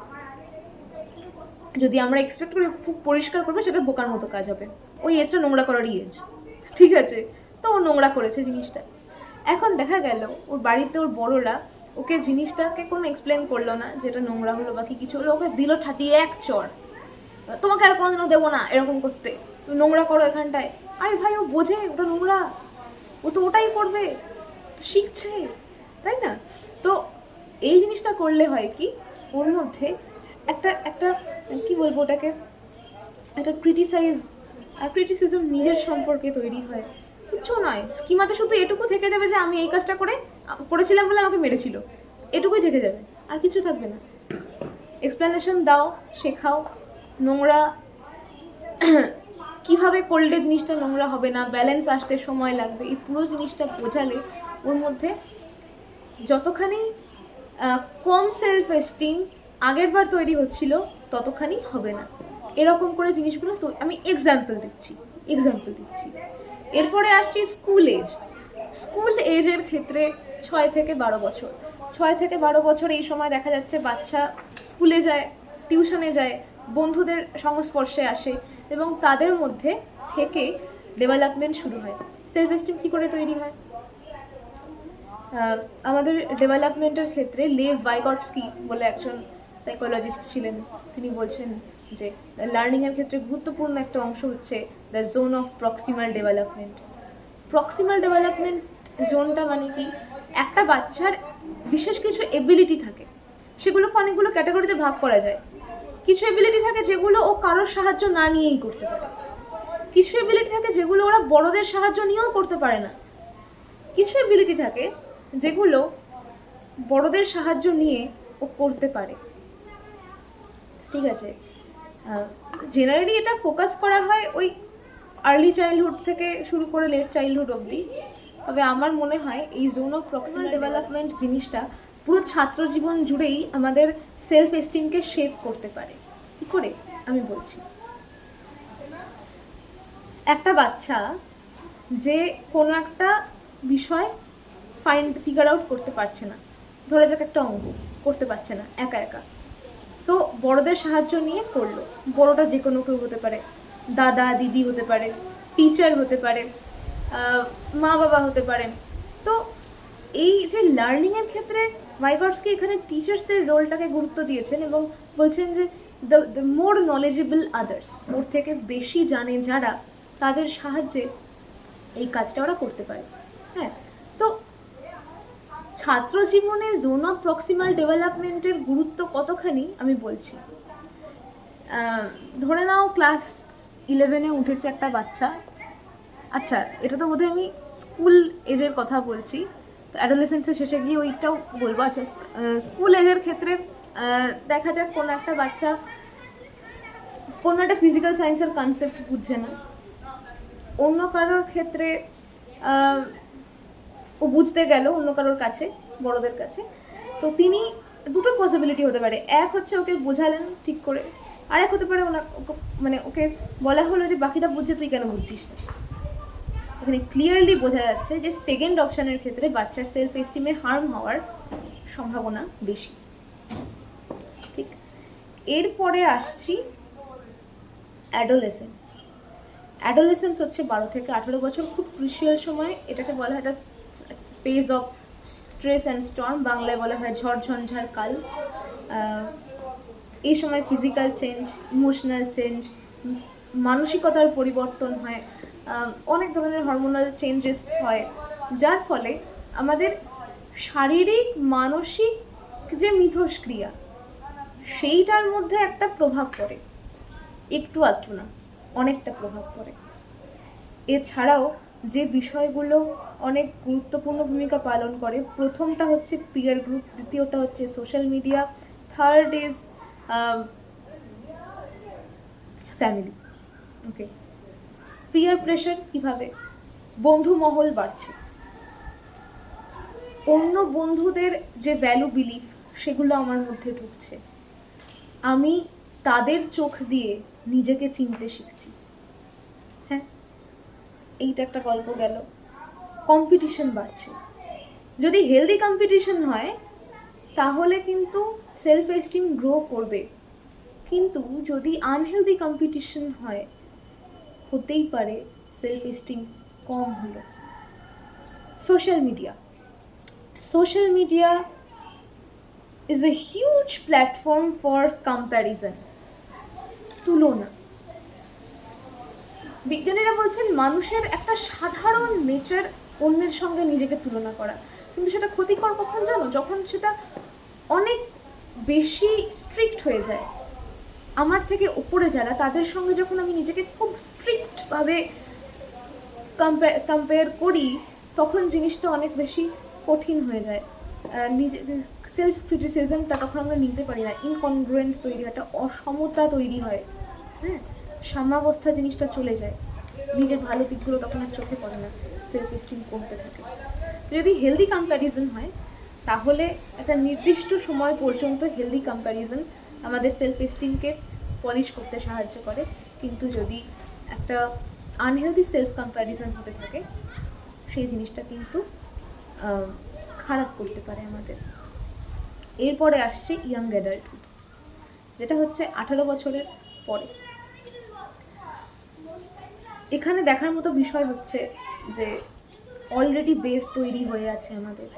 যদি আমরা এক্সপেক্ট করি খুব পরিষ্কার করবে সেটা বোকার মতো কাজ হবে, ওই এজটা নোংরা করারই এজ। ঠিক আছে, তো ও নোংরা করেছে জিনিসটা। এখন দেখা গেল ওর বাড়িতে ওর বড়রা ওকে জিনিসটাকে কোনো এক্সপ্লেন করলো না যেটা নোংরা হলো বা কি কিছু হলো, ওকে দিল ঠাটিয়ে এক চড়, তোমাকে আর কোনোদিনও দেবো না এরকম করতে, তুমি নোংরা করো এখানটায়। আরে ভাই, ও বোঝে ওটা নোংরা, ও তো ওটাই করবে, তো শিখছে, তাই না? তো এই জিনিসটা করলে হয় কি, ওর মধ্যে একটা একটা কি বলবো ওটাকে, একটা ক্রিটিসিজম নিজের সম্পর্কে তৈরি হয়। কিচ্ছু নয়, স্কিমাতে শুধু এটুকু থেকে যাবে যে আমি এই কাজটা করেছিলাম বলে আমাকে মেরেছিল, এটুকুই থেকে যাবে, আর কিছু থাকবে না। এক্সপ্লেনেশন দাও, শেখাও, নোংরা কিভাবে করলে জিনিসটা নোংরা হবে না, ব্যালেন্স আসতে সময় লাগবে, এই পুরো জিনিসটা বোঝালে ওর মধ্যে যতখানি কম সেলফ এস্টিম আগের বার তৈরি হচ্ছিল ততখানি হবে না। এরকম করে জিনিসগুলো তো আমি এক্সাম্পল দিচ্ছি। এরপরে আসছি স্কুল এজের ক্ষেত্রে 6 থেকে 12 বছর। 6 থেকে 12 বছর এই সময় দেখা যাচ্ছে বাচ্চা স্কুলে যায়, টিউশনে যায়, বন্ধুদের সংস্পর্শে আসে এবং তাদের মধ্যে থেকে ডেভেলপমেন্ট শুরু হয়। সেলফ এস্টিম কী করে তৈরি হয়? আমাদের ডেভেলপমেন্টের ক্ষেত্রে লেভ ভাইগটস্কি বলে একজন সাইকোলজিস্ট ছিলেন, তিনি বলছেন যে লার্নিংয়ের ক্ষেত্রে গুরুত্বপূর্ণ একটা অংশ হচ্ছে the zone of proximal development. Proximal development জোনটা মানে কি, একটা বাচ্চার বিশেষ কিছু এবিলিটি থাকে, সেগুলোকে অনেকগুলো ক্যাটাগরিতে ভাগ করা যায়। কিছু এবিলিটি থাকে যেগুলো ও কারোর সাহায্য না নিয়েই করতে পারে, কিছু এবিলিটি থাকে যেগুলো ওরা বড়দের সাহায্য নিয়েও করতে পারে না, কিছু এবিলিটি থাকে যেগুলো বড়দের সাহায্য নিয়ে ও করতে পারে। ঠিক আছে, জেনারেলি এটা ফোকাস করা হয় ওই আর্লি চাইল্ডহুড থেকে শুরু করে লেট চাইল্ডহুড অবধি। তবে আমার মনে হয় এই জোন অফ প্রক্সিমাল ডেভেলপমেন্ট জিনিসটা পুরো ছাত্র জীবন জুড়েই আমাদের সেলফ এস্টিমকে শেপ করতে পারে। কী করে আমি বলছি, একটা বাচ্চা যে কোনো একটা বিষয় ফিগার আউট করতে পারছে না, ধরে যাক একটা অঙ্ক করতে পারছে না একা একা, তো বড়দের সাহায্য নিয়ে করলো। বড়টা যে কোনো কেউ হতে পারে, দাদা দিদি হতে পারে, টিচার হতে পারে, মা বাবা হতে পারেন। তো এই যে লার্নিংয়ের ক্ষেত্রে ভাইগটস্কি এখানে টিচার্সদের রোলটাকে গুরুত্ব দিয়েছেন এবং বলছেন যে দ্য মোর নলেজেবল আদার্স, ওর থেকে বেশি জানে যারা, তাদের সাহায্যে এই কাজটা ওরা করতে পারে। হ্যাঁ, তো ছাত্র জীবনে জোন অফ প্রক্সিমাল ডেভেলপমেন্টের গুরুত্ব কতখানি আমি বলছি। ধরে নাও ক্লাস 11-এ উঠেছে একটা বাচ্চা, আচ্ছা এটা তো বোধহয় আমি স্কুল এজের কথা বলছি, তো অ্যাডোলেসেন্সের শেষে গিয়ে ওইটাও বলবো। আচ্ছা, স্কুল এজের ক্ষেত্রে দেখা যাক কোনো একটা বাচ্চা কোনো একটা ফিজিক্যাল সায়েন্সের কনসেপ্ট বুঝছে না, অন্য কারোর ক্ষেত্রে ও বুঝতে গেল অন্য কারোর কাছে, বড়দের কাছে, তো তিনি দুটো পসিবিলিটি হতে পারে। এক হচ্ছে ওকে বোঝালেন ঠিক করে, আর এক হতে পারে মানে ওকে বলা হলো যে বাকিটা বুঝছে, তুই কেন বুঝছিস না। এখানে ক্লিয়ারলি বোঝা যাচ্ছে যে সেকেন্ড অপশানের ক্ষেত্রে বাচ্চার সেলফ এস্টিমে হার্ম হওয়ার সম্ভাবনা বেশি। ঠিক, এরপরে আসছি অ্যাডোলেসেন্স। অ্যাডোলেসেন্স হচ্ছে 12 থেকে 18 বছর, খুব ক্রুশিয়াল সময়। এটাকে বলা হয় একটা phase of stress and storm, বাংলায় বলা হয় ঝড় ঝঞ্ঝার কাল। এই সময় ফিজিক্যাল চেঞ্জ, ইমোশনাল চেঞ্জ, মানসিকতার পরিবর্তন হয়, অনেক ধরনের হরমোনাল চেঞ্জেস হয়, যার ফলে আমাদের শারীরিক মানসিক যে মিথস্ক্রিয়া সেইটার মধ্যে একটা প্রভাব পড়ে, একটু আধটু না, অনেকটা প্রভাব পড়ে। এছাড়াও যে বিষয়গুলো অনেক গুরুত্বপূর্ণ ভূমিকা পালন করে, প্রথমটা হচ্ছে পিয়ার গ্রুপ, দ্বিতীয়টা হচ্ছে social media, third is family. Okay, peer pressure কীভাবে, বন্ধু মহল বাড়ছে, অন্য বন্ধুদের যে ভ্যালু বিলিফ সেগুলো আমার মধ্যে ঢুকছে, আমি তাদের চোখ দিয়ে নিজেকে চিনতে শিখছি। হ্যাঁ, এইটা একটা গল্প গেল। কম্পিটিশন বাড়ছে, যদি হেলদি কম্পিটিশন হয় তাহলে কিন্তু সেলফ এস্টিম গ্রো করবে, কিন্তু যদি আনহেলদি কম্পিটিশন হয় হতেই পারে সেলফ এস্টিম কম হলো। Social media is a huge platform for comparison. তুলনা। বিজ্ঞানীরা বলছেন মানুষের একটা সাধারণ নেচার অন্যের সঙ্গে নিজেকে তুলনা করা, কিন্তু সেটা ক্ষতিকর কখন জানো? যখন সেটা অনেক বেশি স্ট্রিক্ট হয়ে যায়। আমার থেকে উপরে যারা, তাদের সঙ্গে যখন আমি নিজেকে খুব স্ট্রিক্টভাবে কম্পেয়ার করি, তখন জিনিসটা অনেক বেশি কঠিন হয়ে যায়। নিজে সেলফ ক্রিটিসিজমটা তখন আমরা নিতে পারি না, ইনকনগ্রুয়েন্স তৈরি হয়, একটা অসমতা তৈরি হয়, হ্যাঁ, সাম্যাবস্থা জিনিসটা চলে যায়, নিজের ভালো দিকগুলো তখন আর চোখে পড়ে না, সেলফ এস্টিম কমতে থাকে। যদি হেলদি কম্প্যারিজন হয়, তাহলে একটা নির্দিষ্ট সময় পর্যন্ত হেলদি কম্প্যারিজন আমাদের সেলফ এস্টিমকে পলিশ করতে সাহায্য করে। কিন্তু যদি একটা আনহেলদি সেলফ কম্প্যারিজন হতে থাকে, সেই জিনিসটা কিন্তু খারাপ করতে পারে আমাদের। এরপরে আসছে ইয়াং অ্যাডাল্টহুড, যেটা হচ্ছে 18 বছরের পরে। এখানে দেখার মতো বিষয় হচ্ছে যে অলরেডি বেস তৈরি হয়ে আছে আমাদের।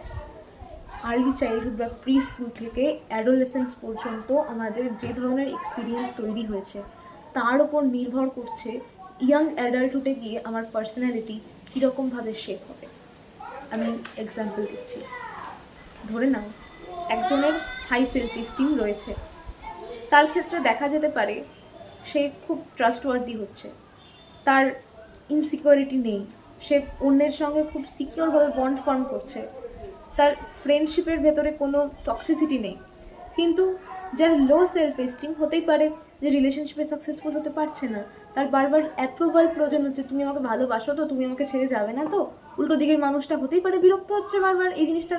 আর্লি চাইল্ডহুড বা প্রি স্কুল থেকে অ্যাডোলেসেন্স পর্যন্ত আমাদের যে ধরনের এক্সপিরিয়েন্স তৈরি হয়েছে, তার উপর নির্ভর করছে ইয়াং অ্যাডাল্টহুডে গিয়ে আমার পার্সোনালিটি কীরকমভাবে শেপ হবে। আমি এক্সাম্পল দিচ্ছি। ধরে নাও একজনের হাই সেলফ এস্টিম রয়েছে, তার ক্ষেত্রে দেখা যেতে পারে সে খুব ট্রাস্টওয়ার্দি হচ্ছে, তার ইনসিকিউরিটি নেই, সে অন্যের সঙ্গে খুব সিকিওরভাবে বন্ড ফর্ম করছে, তার ফ্রেন্ডশিপের ভেতরে কোনো টক্সিসিটি নেই। কিন্তু যার লো সেলফ এস্টিম, হতেই পারে যে রিলেশনশিপে সাকসেসফুল হতে পারছে না, তার বারবার অ্যাপ্রুভাল প্রয়োজন হচ্ছে, তুমি আমাকে ভালোবাসো তো, তুমি আমাকে ছেড়ে যাবে না তো। উল্টো দিকের মানুষটা হতেই পারে বিরক্ত হচ্ছে বারবার এই জিনিসটা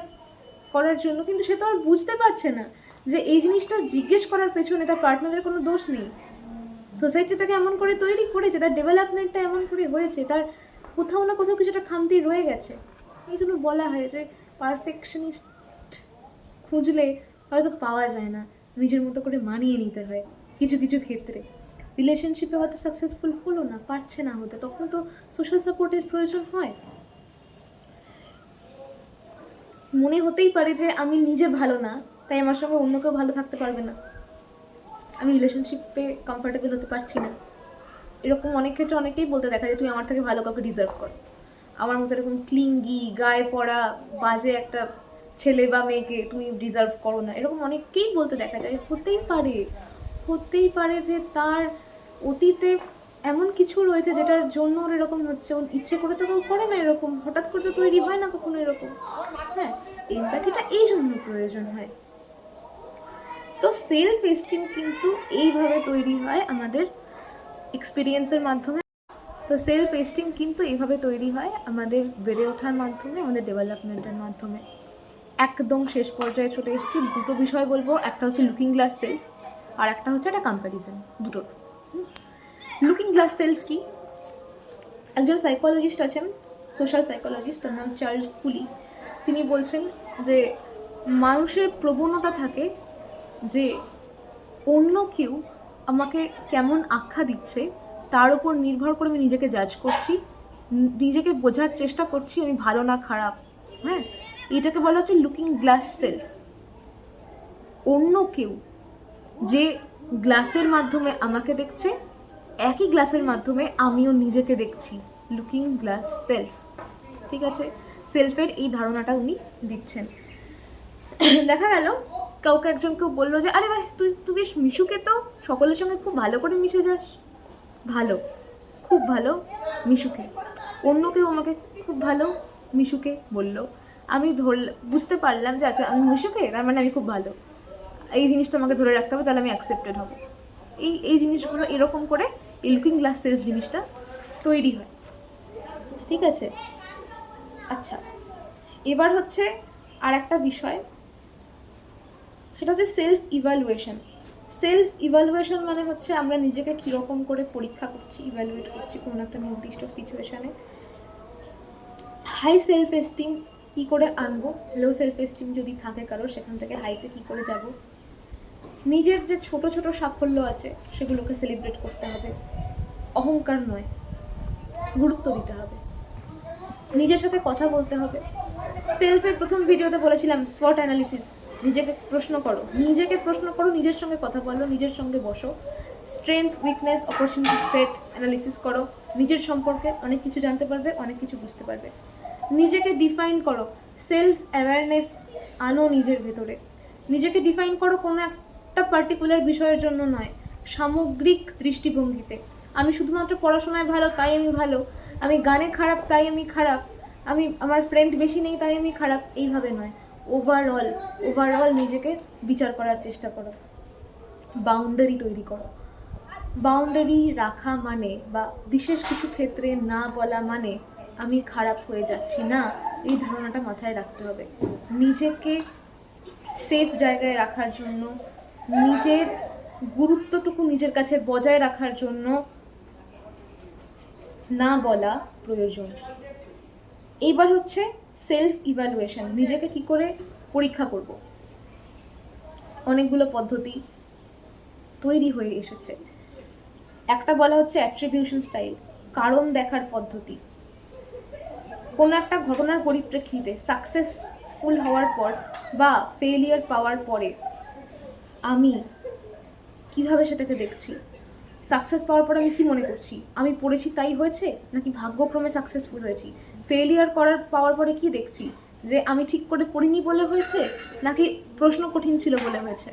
করার জন্য, কিন্তু সে তো আর বুঝতে পারছে না যে এই জিনিসটা জিজ্ঞেস করার পেছনে তার পার্টনারের কোনো দোষ নেই। সোসাইটি তাকে এমন করে তৈরি করেছে, তার ডেভেলপমেন্টটা এমন করে হয়েছে, তার কোথাও না কোথাও কিছুটা খামতি রয়ে গেছে। এই জন্য বলা হয় যে পারফেকশনিস্ট খুঁজলে হয়তো পাওয়া যায় না, নিজের মতো করে মানিয়ে নিতে হয় কিছু কিছু ক্ষেত্রে। রিলেশনশিপে হয়তো সাকসেসফুল হলো না, পারছে না হতে, তখন তো সোশ্যাল সাপোর্টের প্রয়োজন হয়। মনে হতেই পারে যে আমি নিজে ভালো না, তাই আমার সঙ্গে অন্য কেউ ভালো থাকতে পারবে না, আমি রিলেশনশিপে কমফর্টেবল হতে পারছি না। এরকম অনেক ক্ষেত্রে অনেকেই বলতে দেখা যায়, তুই আমার থেকে ভালো কাউকে ডিজার্ভ কর। আমার মতো এরকম ক্লিঙ্গি, গায়ে পড়া, বাজে একটা ছেলে বা মেয়েকে তুমি ডিজার্ভ করো না, এরকম অনেককেই বলতে দেখা যায়। হতেই পারে যে তার অতীতে এমন কিছু রয়েছে যেটার জন্য ওর এরকম হচ্ছে, ওর ইচ্ছে করে তো কেউ করে না এরকম, হঠাৎ করে তো তৈরি হয় না কখনো এরকম। হ্যাঁ, এমপ্যাথিটা এই জন্য প্রয়োজন হয়। তো সেলফ এস্টিম কিন্তু এইভাবে তৈরি হয় আমাদের এক্সপিরিয়েন্সের মাধ্যমে। তো সেলফ এস্টিম কিন্তু এইভাবে তৈরি হয় আমাদের বেড়ে ওঠার মাধ্যমে, আমাদের ডেভেলপমেন্টের মাধ্যমে। একদম শেষ পর্যায়ে চলে এসেছি, দুটো বিষয় বলবো, একটা হচ্ছে লুকিং গ্লাস সেলফ, আর একটা হচ্ছে একটা কম্প্যারিজন, দুটোর। লুকিং গ্লাস সেলফ কি? একজন সাইকোলজিস্ট আছেন, সোশ্যাল সাইকোলজিস্ট, তার নাম চার্লস কুলি। তিনি বলছেন যে মানুষের প্রবণতা থাকে যে অন্য কেউ আমাকে কেমন আখ্যা দিচ্ছে তার উপর নির্ভর করে আমি নিজেকে জাজ করছি, নিজেকে বোঝার চেষ্টা করছি আমি ভালো না খারাপ। হ্যাঁ, এটাকে বলা হচ্ছে লুকিং গ্লাস সেলফ। অন্য কেউ যে গ্লাসের মাধ্যমে আমাকে দেখছে, একই গ্লাসের মাধ্যমে আমিও নিজেকে দেখছি, লুকিং গ্লাস সেলফ। ঠিক আছে, সেলফের এই ধারণাটা উনি দিচ্ছেন। দেখা গেল কাউকে একজনকেও বললো যে আরে ভাই তুই বেশ মিশুকে তো সকলের সঙ্গে খুব ভালো করে মিশে যাস, ভালো, খুব ভালো মিশুকে। অন্য কেউ আমাকে খুব ভালো মিশুকে বললো, আমি বুঝতে পারলাম যে আচ্ছা আমি মিশুকে, তার মানে আমি খুব ভালো, এই জিনিসটা আমাকে ধরে রাখতে হবে, তাহলে আমি অ্যাকসেপ্টেড হব। এই জিনিসগুলো এরকম করে এই লুকিং গ্লাস সেলফ জিনিসটা তৈরি হয়। ঠিক আছে, আচ্ছা এবার হচ্ছে আর একটা বিষয়, সেটা হচ্ছে সেলফ ইভ্যালুয়েশন। সেলফ ইভ্যালুয়েশন মানে হচ্ছে আমরা নিজেকে কীরকম করে পরীক্ষা করছি, ইভ্যালুয়েট করছি কোনো একটা নির্দিষ্ট সিচুয়েশানে। হাই সেলফ এস্টিম কী করে আনবো, লো সেলফ এস্টিম যদি থাকে কারো, সেখান থেকে হাইতে কী করে যাব। নিজের যে ছোট ছোট সাফল্য আছে সেগুলোকে সেলিব্রেট করতে হবে, অহংকার নয়, গুরুত্ব দিতে হবে, নিজের সাথে কথা বলতে হবে। সেলফের প্রথম ভিডিওতে বলেছিলাম SWOT অ্যানালিসিস, নিজেকে প্রশ্ন করো, নিজের সঙ্গে কথা বলো, নিজের সঙ্গে বসো, strength, weakness, opportunity, threat analysis করো, নিজের সম্পর্কে অনেক কিছু জানতে পারবে, অনেক কিছু বুঝতে পারবে। নিজেকে ডিফাইন করো, সেলফ অ্যাওয়ারনেস আনো নিজের ভেতরে। নিজেকে ডিফাইন করো কোনো একটা পার্টিকুলার বিষয়ের জন্য নয়, সামগ্রিক দৃষ্টিভঙ্গিতে। আমি শুধুমাত্র পড়াশোনায় ভালো তাই আমি ভালো, আমি গানে খারাপ তাই আমি খারাপ, আমি আমার ফ্রেন্ড বেশি নেই তাই আমি খারাপ, এইভাবে নয়। ওভারঅল নিজেকে বিচার করার চেষ্টা করো। বাউন্ডারি তৈরি করো। বাউন্ডারি রাখা মানে বা বিশেষ কিছু ক্ষেত্রে না বলা মানে আমি খারাপ হয়ে যাচ্ছি না, এই ধারণাটা মাথায় রাখতে হবে। নিজেকে সেফ জায়গায় রাখার জন্য, নিজের গুরুত্বটুকু নিজের কাছে বজায় রাখার জন্য না বলা প্রয়োজন। এইবার হচ্ছে সেলফ ইভ্যালুয়েশন, নিজেকে কি করে পরীক্ষা করব। অনেকগুলো পদ্ধতি তৈরি হয়ে এসেছে। একটা বলা হচ্ছে অ্যাট্রিবিউশন স্টাইল, কারণ দেখার পদ্ধতি। কোনো একটা ঘটনার পরিপ্রেক্ষিতে সাকসেসফুল হওয়ার পর বা ফেলিয়ার পাওয়ার পরে আমি কিভাবে সেটাকে দেখছি। সাকসেস পাওয়ার পর আমি কি মনে করছি, আমি পড়েছি তাই হয়েছে, নাকি ভাগ্যক্রমে সাকসেসফুল হয়েছি। ফেলিয়ার পাওয়ার পরে কি দেখছি, যে আমি ঠিক করে পড়িনি বলে হয়েছে, নাকি প্রশ্ন কঠিন ছিল বলে হয়েছে।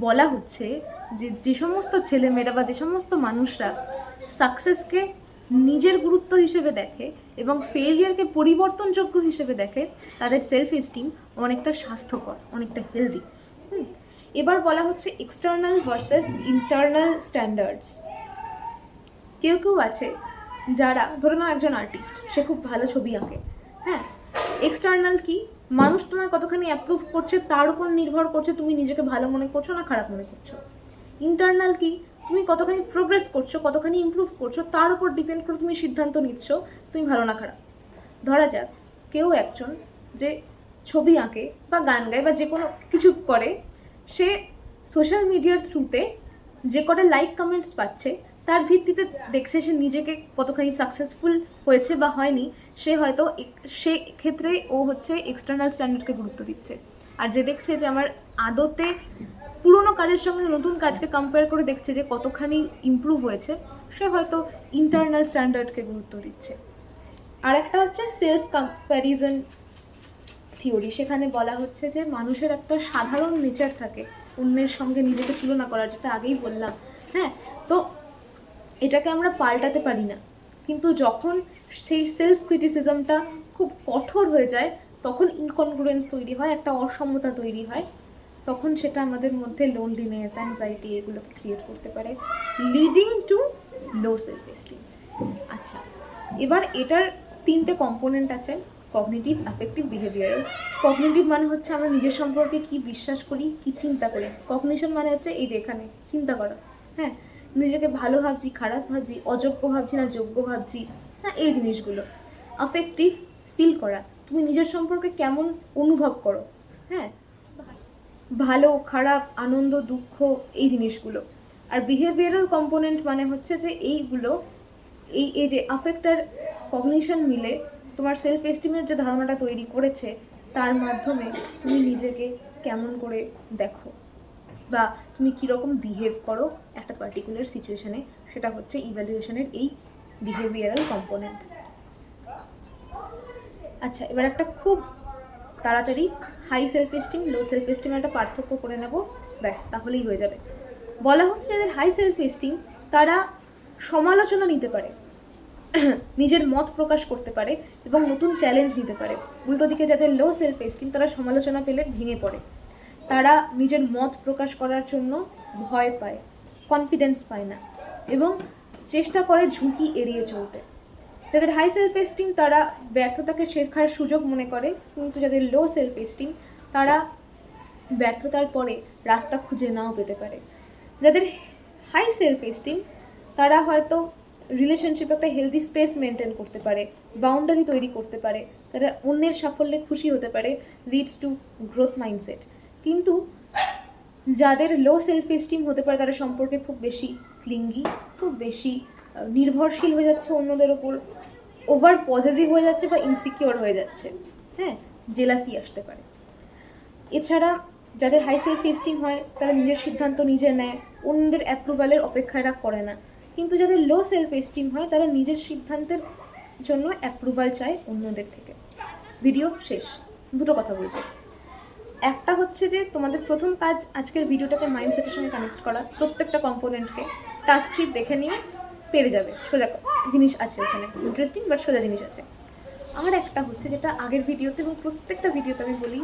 বলা হচ্ছে যে যে সমস্ত ছেলেমেয়েরা বা যে সমস্ত মানুষরা সাকসেসকে নিজের গুরুত্ব হিসেবে দেখে এবং ফেলিয়ারকে পরিবর্তনযোগ্য হিসেবে দেখে, তাদের সেলফ এস্টিম অনেকটা স্বাস্থ্যকর, অনেকটা হেলদি। এবার বলা হচ্ছে এক্সটার্নাল ভার্সেস ইন্টারনাল স্ট্যান্ডার্ডস। কেউ আছে যারা, ধরে নাও একজন আর্টিস্ট, সে খুব ভালো ছবি আঁকে, হ্যাঁ, এক্সটার্নাল কি, মানুষ তোমায় কতখানি অ্যাপ্রুভ করছে তার উপর নির্ভর করছে তুমি নিজেকে ভালো মনে করছো না খারাপ মনে করছো। ইন্টারনাল কি, তুমি কতখানি প্রোগ্রেস করছো, কতখানি ইমপ্রুভ করছো, তার উপর ডিপেন্ড করে তুমি সিদ্ধান্ত নিচ্ছ তুমি ভালো না খারাপ। ধরা যাক কেউ একজন যে ছবি আঁকে বা গান গায় বা যে কোনো কিছু করে, সে সোশ্যাল মিডিয়ার থ্রুতে যে কটা লাইক কমেন্টস পাচ্ছে তার ভিত্তিতে দেখছে সে নিজেকে কতখানি সাকসেসফুল হয়েছে বা হয়নি। সে হয়তো সে ক্ষেত্রে ও হচ্ছে এক্সটার্নাল স্ট্যান্ডার্ডকে গুরুত্ব দিচ্ছে। আর যে দেখছে যে আমার আদতে পুরোনো কাজের সঙ্গে নতুন কাজকে কম্পেয়ার করে দেখছে যে কতখানি ইমপ্রুভ হয়েছে, সে হয়তো ইন্টারনাল স্ট্যান্ডার্ডকে গুরুত্ব দিচ্ছে। আর একটা হচ্ছে সেলফ কম্প্যারিজন থিওরি। সেখানে বলা হচ্ছে যে মানুষের একটা সাধারণ নেচার থাকে অন্যের সঙ্গে নিজেকে তুলনা করার, যেটা আগেই বললাম। হ্যাঁ, তো এটাকে আমরা পাল্টাতে পারি না, কিন্তু যখন সেই সেলফ ক্রিটিসিজমটা খুব কঠোর হয়ে যায় তখন ইনকনগ্রুয়েন্স তৈরি হয়, একটা অসমতা তৈরি হয়, তখন সেটা আমাদের মধ্যে লোনলিনেস, অ্যাংজাইটি এগুলোকে ক্রিয়েট করতে পারে, leading to low self esteem. আচ্ছা, এবার এটার 3টে কম্পোনেন্ট আছে, কগনিটিভ, অ্যাফেক্টিভ, বিহেভিয়ারাল। কগনিটিভ মানে হচ্ছে আমরা নিজের সম্পর্কে কি বিশ্বাস করি, কি চিন্তা করি। কগনিশন মানে হচ্ছে এই যে এখানে চিন্তা করা, হ্যাঁ, নিজেকে ভালো ভাবছি, খারাপ ভাবছি, অযোগ্য ভাবছি না যোগ্য ভাবছি, হ্যাঁ, এই জিনিসগুলো। অ্যাফেক্টিভ, ফিল করা, তুমি নিজের সম্পর্কে কেমন অনুভব করো, হ্যাঁ, ভালো খারাপ আনন্দ দুঃখ এই জিনিসগুলো। আর বিহেভিয়ারাল কম্পোনেন্ট মানে হচ্ছে যে এইগুলো, এই যে অ্যাফেক্ট আর কগনিশন মিলে তোমার সেলফ এস্টিমের যে ধারণাটা তৈরি করেছে, তার মাধ্যমে তুমি নিজেকে কেমন করে দেখো বা তুমি কীরকম বিহেভ করো একটা পার্টিকুলার সিচুয়েশানে, সেটা হচ্ছে ইভ্যালুয়েশনের এই বিহেভিয়ারাল কম্পোনেন্ট। আচ্ছা, এবার একটা খুব তাড়াতাড়ি high self esteem, low self এস্টিমের একটা পার্থক্য করে নেব, ব্যাস তাহলেই হয়ে যাবে। বলা হচ্ছে যাদের হাই সেলফ এস্টিম তারা সমালোচনা নিতে পারে, নিজের মত প্রকাশ করতে পারে এবং নতুন চ্যালেঞ্জ নিতে পারে। উল্টো দিকে যাদের লো সেলফ এস্টিম তারা সমালোচনা পেলে ভেঙে পড়ে, তারা নিজের মত প্রকাশ করার জন্য ভয় পায়, কনফিডেন্স পায় না এবং চেষ্টা করে ঝুঁকি এড়িয়ে চলতে। যাদের হাই সেলফ এস্টিম তারা ব্যর্থতাকে শেখার সুযোগ মনে করে, কিন্তু যাদের লো সেলফ এস্টিম তারা ব্যর্থতার পরে রাস্তা খুঁজে নাও পেতে পারে। যাদের হাই সেলফ এস্টিম তারা হয়তো রিলেশনশিপে একটা হেলদি স্পেস মেনটেন করতে পারে, বাউন্ডারি তৈরি করতে পারে, তারা অন্যের সাফল্যে খুশি হতে পারে, লিডস টু গ্রোথ মাইন্ডসেট। কিন্তু যাদের লো সেলফ এস্টিম হতে পারে তারা সম্পর্কে খুব বেশি ক্লিঙ্গি, খুব বেশি নির্ভরশীল হয়ে যাচ্ছে অন্যদের ওপর, ওভার পজিটিভ হয়ে যাচ্ছে বা ইনসিকিওর হয়ে যাচ্ছে, হ্যাঁ, জেলাসি আসতে পারে। এছাড়া যাদের হাই সেলফ এস্টিম হয় তারা নিজের সিদ্ধান্ত নিজে নেয়, অন্যদের অ্যাপ্রুভালের অপেক্ষা এরা করে না। কিন্তু যাদের লো সেলফ এস্টিম হয় তারা নিজের সিদ্ধান্তের জন্য অ্যাপ্রুভাল চায় অন্যদের থেকে। ভিডিও শেষ। দুটো কথা বলবো। একটা হচ্ছে যে তোমাদের প্রথম কাজ আজকের ভিডিওটাকে মাইন্ডসেটের সঙ্গে কানেক্ট করা, প্রত্যেকটা কম্পোনেন্টকে টাস্ক শিট দেখে নিয়ে পেরে যাবে, সোজা জিনিস আছে ওখানে, ইন্টারেস্টিং বাট সোজা জিনিস আছে। আর একটা হচ্ছে যেটা আগের ভিডিওতে এবং প্রত্যেকটা ভিডিওতে আমি বলি,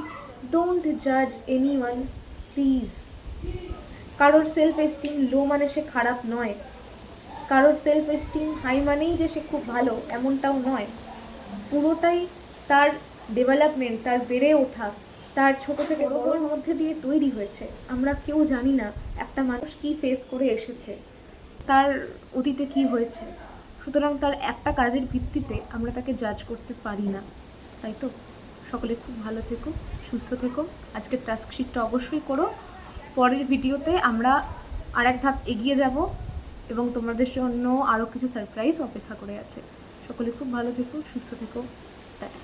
ডোন্ট জাজ এনিওয়ান প্লিজ। কারোর সেলফ এস্টিম লো মানে সে খারাপ নয়, কারোর সেলফ এস্টিম হাই মানেই যে সে খুব ভালো এমনটাও নয়। পুরোটাই তার ডেভেলপমেন্ট, তার বেড়ে ওঠা, তার ছোট থেকে বড়োর মধ্যে দিয়ে তৈরি হয়েছে। আমরা কেউ জানি না একটা মানুষ কী ফেস করে এসেছে, তার অতীতে কি হয়েছে। সুতরাং তার একটা কাজের ভিত্তিতে আমরা তাকে জাজ করতে পারি না, তাই তো? সকলে খুব ভালো থেকো, সুস্থ থেকো। আজকের টাস্ক শিটটা অবশ্যই করো। পরের ভিডিওতে আমরা আর এক ধাপ এগিয়ে যাব এবং তোমাদের জন্য আরও কিছু সারপ্রাইজ অপেক্ষা করে আছে। সকলে খুব ভালো থেকো, সুস্থ থেকো। টাটা।